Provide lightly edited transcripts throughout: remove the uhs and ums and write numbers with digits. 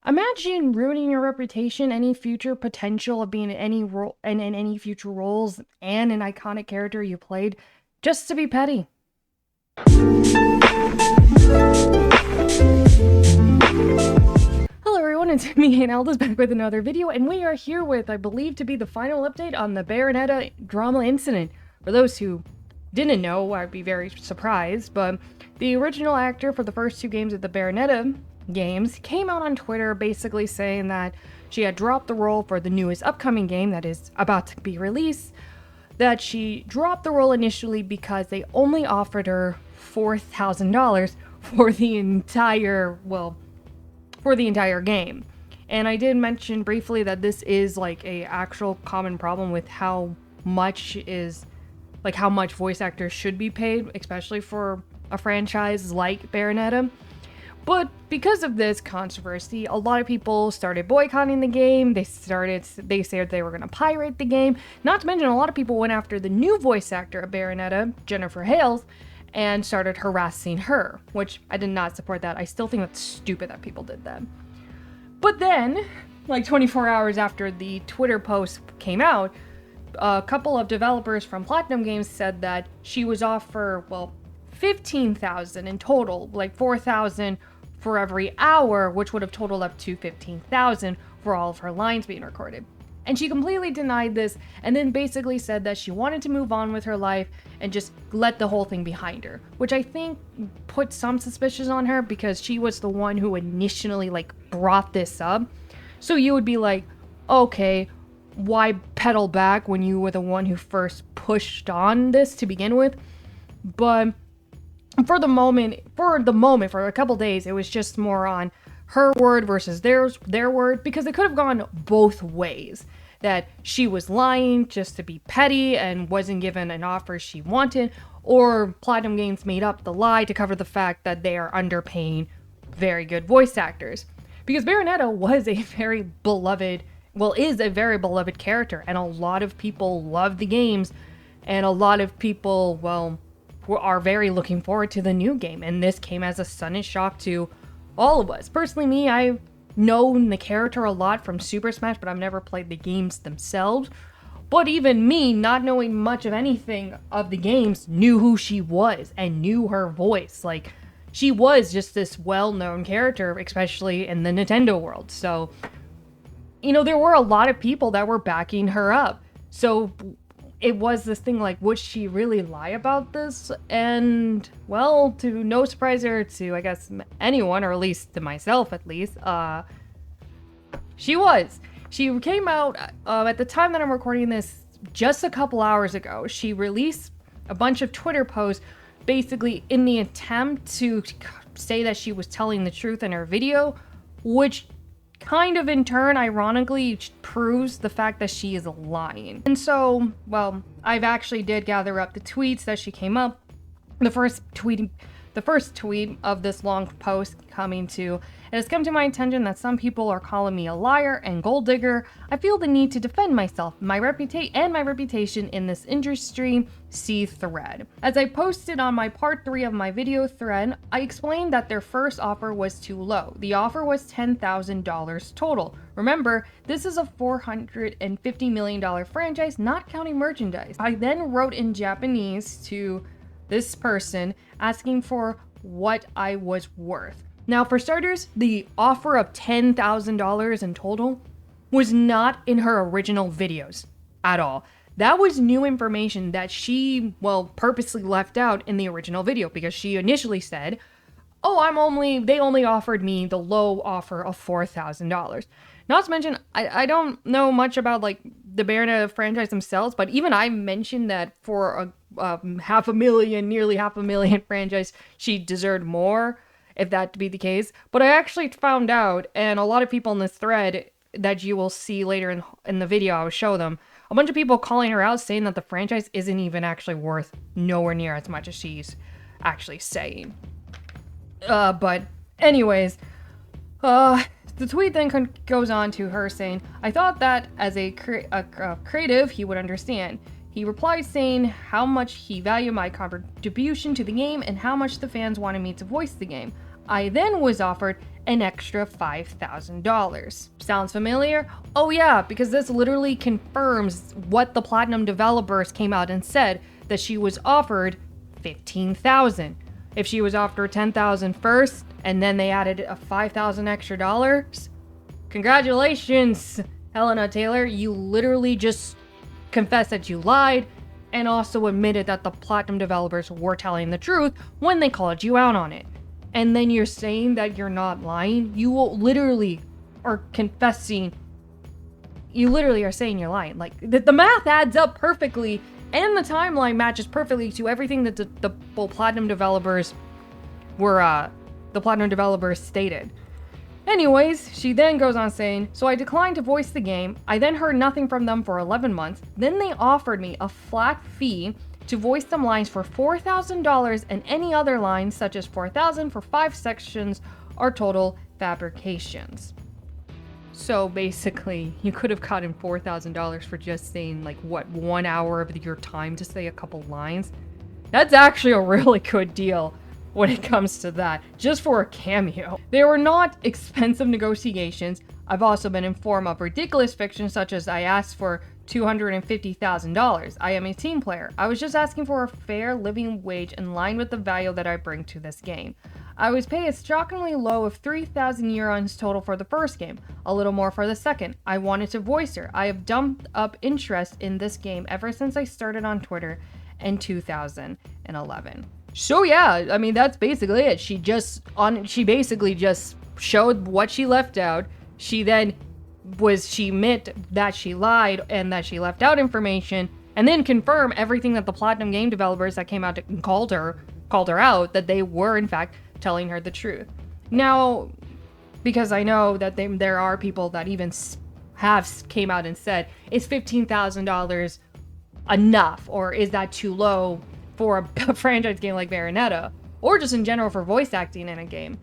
Imagine ruining your reputation, any future potential of being in any role and in any future roles and an iconic character you played just to be petty. Hello everyone, it's me and Alda's back with another video, and we are here with, I believe, to be the final update on the Bayonetta drama incident. For those who didn't know, I'd be very surprised, but the original actor for the first two games of the Bayonetta games came out on Twitter basically saying that she had dropped the role for the newest upcoming game that is about to be released, that she dropped the role initially because they only offered her $4,000 for the entire, for the entire game. And I did mention briefly that this is like a actual common problem with how much voice actors should be paid, especially for a franchise like Bayonetta. But because of this controversy, a lot of people started boycotting the game. They said they were going to pirate the game. Not to mention, a lot of people went after the new voice actor of Bayonetta, Jennifer Hales, and started harassing her, which I did not support that. I still think that's stupid that people did that. But then, like 24 hours after the Twitter post came out, a couple of developers from Platinum Games said that she was offered, $15,000 in total, like $4,000 for every hour, which would have totaled up to $15,000 for all of her lines being recorded. And she completely denied this, and then basically said that she wanted to move on with her life and just let the whole thing behind her, which I think put some suspicions on her because she was the one who initially brought this up. So you would be like, okay, why pedal back when you were the one who first pushed on this to begin with? But for a couple days, it was just more on her word versus their word, because it could have gone both ways. That she was lying just to be petty and wasn't given an offer she wanted, or Platinum Games made up the lie to cover the fact that they are underpaying very good voice actors. Because Bayonetta is a very beloved character, and a lot of people love the games, and a lot of people, are very looking forward to the new game, and this came as a sudden shock to all of us. Personally, me, I've known the character a lot from Super Smash, but I've never played the games themselves. But even me, not knowing much of anything of the games, knew who she was and knew her voice. Like, she was just this well-known character, especially in the Nintendo world. So, there were a lot of people that were backing her up. So it was this thing like, would she really lie about this? And, to no surprise or to, I guess, anyone, or at least to myself at least, she was. She came out, at the time that I'm recording this, just a couple hours ago. She released a bunch of Twitter posts, basically in the attempt to say that she was telling the truth in her video, which kind of in turn, ironically, proves the fact that she is lying. And so, I've actually did gather up the tweets that she came up. The first tweet of this long post it has come to my attention that some people are calling me a liar and gold digger. I feel the need to defend myself, my reputation in this industry. See thread. As I posted on my part 3 of my video thread, I explained that their first offer was too low. The offer was $10,000 total. Remember, this is a $450 million franchise, not counting merchandise. I then wrote in Japanese to this person asking for what I was worth. Now, for starters, the offer of $10,000 in total was not in her original videos at all. That was new information that she, purposely left out in the original video, because she initially said, they only offered me the low offer of $4,000. Not to mention, I don't know much about the Bayonetta franchise themselves, but even I mentioned that for a nearly $500,000 franchise, she deserved more, if that to be the case. But I actually found out, and a lot of people in this thread that you will see later in the video, I'll show them, a bunch of people calling her out, saying that the franchise isn't even actually worth nowhere near as much as she's actually saying. But anyways, the tweet then goes on to her saying, I thought that as a creative, he would understand. He replied saying how much he valued my contribution to the game and how much the fans wanted me to voice the game. I then was offered an extra $5,000. Sounds familiar? Oh yeah, because this literally confirms what the Platinum developers came out and said, that she was offered $15,000. If she was offered $10,000 first, and then they added a $5,000 extra dollars, congratulations, Helena Taylor. You literally just confessed that you lied, and also admitted that the Platinum developers were telling the truth when they called you out on it. And then you're saying that you're not lying? You will literally are confessing. You literally are saying you're lying. Like, the math adds up perfectly, and the timeline matches perfectly to everything that the Platinum developers were, the Platinum developers stated. Anyways, she then goes on saying, so I declined to voice the game. I then heard nothing from them for 11 months. Then they offered me a flat fee to voice some lines for $4,000 and any other lines, such as $4,000 for 5 sections, are total fabrications. So basically, you could have gotten $4,000 for just saying, like, what, 1 hour of your time to say a couple lines? That's actually a really good deal when it comes to that, just for a cameo. They were not expensive negotiations. I've also been informed of ridiculous fiction, such as I asked for $250,000. I am a team player. I was just asking for a fair living wage in line with the value that I bring to this game. I was paid a shockingly low of 3,000 euros total for the first game, a little more for the second. I wanted to voice her. I have dumped up interest in this game ever since I started on Twitter in 2011. So yeah, I mean, that's basically it. She basically just showed what she left out. She admit that she lied and that she left out information, and then confirm everything that the Platinum game developers that came out and called her out, that they were in fact telling her the truth. Now, because I know that there are people that even came out and said, is $15,000 enough, or is that too low for a franchise game like Bayonetta, or just in general for voice acting in a game?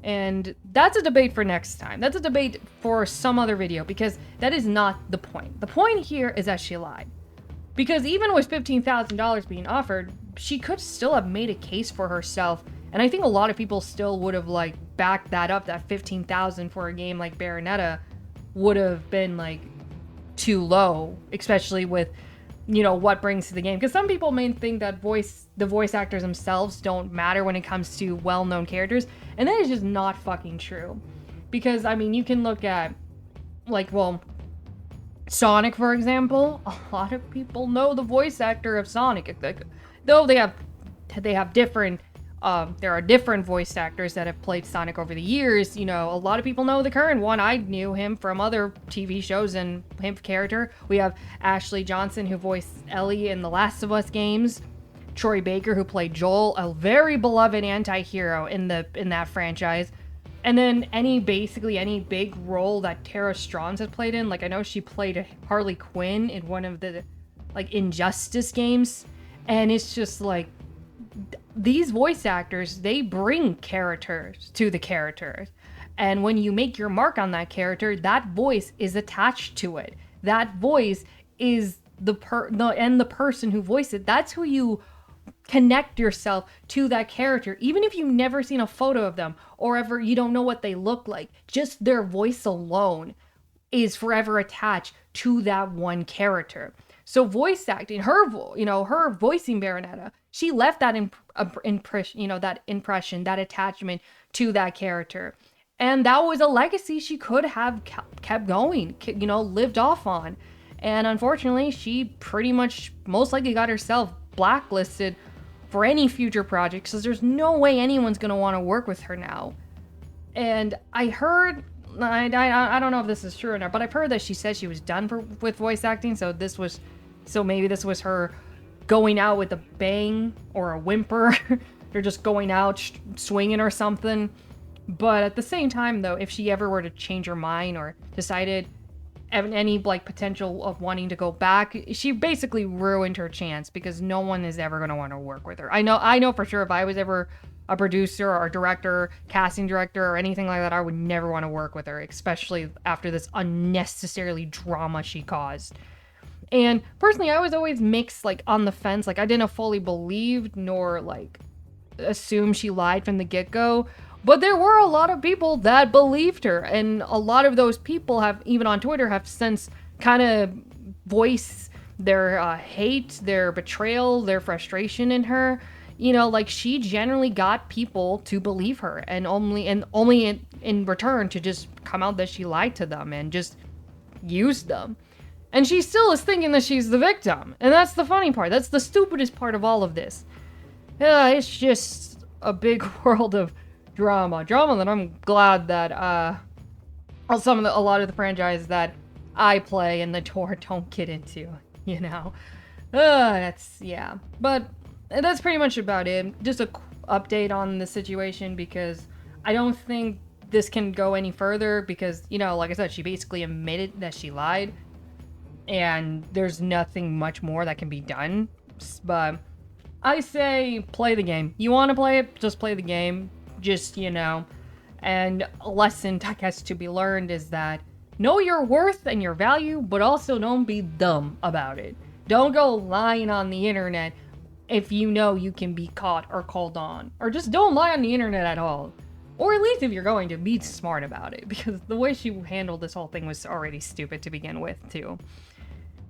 And that's a debate for next time. That's a debate for some other video, because that is not the point. The point here is that she lied. Because even with $15,000 being offered, she could still have made a case for herself. And I think a lot of people still would have, like, backed that up, that $15,000 for a game like Bayonetta would have been, like, too low, especially with, you know, what brings to the game. Because some people may think that the voice actors themselves don't matter when it comes to well-known characters, and that is just not fucking true. Because, I mean, you can look at, like, well, Sonic, for example. A lot of people know the voice actor of Sonic, though they have different, there are different voice actors that have played Sonic over the years. You know, a lot of people know the current one. I knew him from other TV shows and him character. We have Ashley Johnson, who voiced Ellie in the Last of Us games. Troy Baker, who played Joel, a very beloved anti-hero in that franchise. And then any big role that Tara Strong has played in. Like, I know she played Harley Quinn in one of the, like, Injustice games. And it's just like, these voice actors, they bring characters to the characters. And when you make your mark on that character, that voice is attached to it. That voice is the person who voiced it. That's who you connect yourself to, that character. Even if you've never seen a photo of them, or ever you don't know what they look like, just their voice alone is forever attached to that one character. So voice acting, her voicing Bayonetta, she left that impression, that attachment to that character. And that was a legacy she could have kept going, lived off on. And unfortunately, she pretty much most likely got herself blacklisted for any future projects, because there's no way anyone's going to want to work with her now. And I heard, I don't know if this is true or not, but I've heard that she said she was done with voice acting, so maybe this was her going out with a bang or a whimper. They're just going out swinging or something. But at the same time, though, if she ever were to change her mind or decided any potential of wanting to go back, she basically ruined her chance, because no one is ever going to want to work with her. I know for sure if I was ever a producer or a director, casting director, or anything like that, I would never want to work with her, especially after this unnecessarily drama she caused. And personally, I was always mixed, on the fence. I didn't fully believe nor assume she lied from the get-go, But there were a lot of people that believed her, and a lot of those people have, even on Twitter, have since kind of voiced their hate, their betrayal, their frustration in her. You know, like, she generally got people to believe her, and only in return to just come out that she lied to them and just used them. And she still is thinking that she's the victim. And that's the funny part. That's the stupidest part of all of this. It's just a big world of drama. Drama that I'm glad that a lot of the franchises that I play and the tour don't get into, you know. Yeah. But that's pretty much about it. Just a update on the situation, because I don't think this can go any further, because, you know, like I said, she basically admitted that she lied, and there's nothing much more that can be done. But I say play the game. You want to play it, just play the game. Just, you know. And a lesson, I guess, to be learned is that know your worth and your value, but also don't be dumb about it. Don't go lying on the internet if you know you can be caught or called on. Or just don't lie on the internet at all. Or at least if you're going to, be smart about it, because the way she handled this whole thing was already stupid to begin with, too.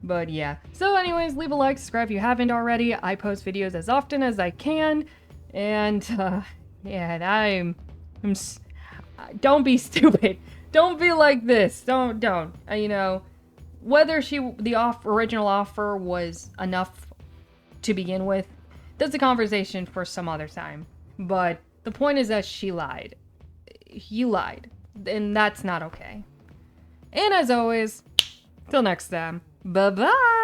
But yeah. So anyways, leave a like, subscribe if you haven't already. I post videos as often as I can. And, yeah, don't be stupid. Don't be like this. Don't. You know, whether the original offer was enough to begin with, that's a conversation for some other time. But the point is that she lied. You lied. And that's not okay. And as always, till next time, bye-bye!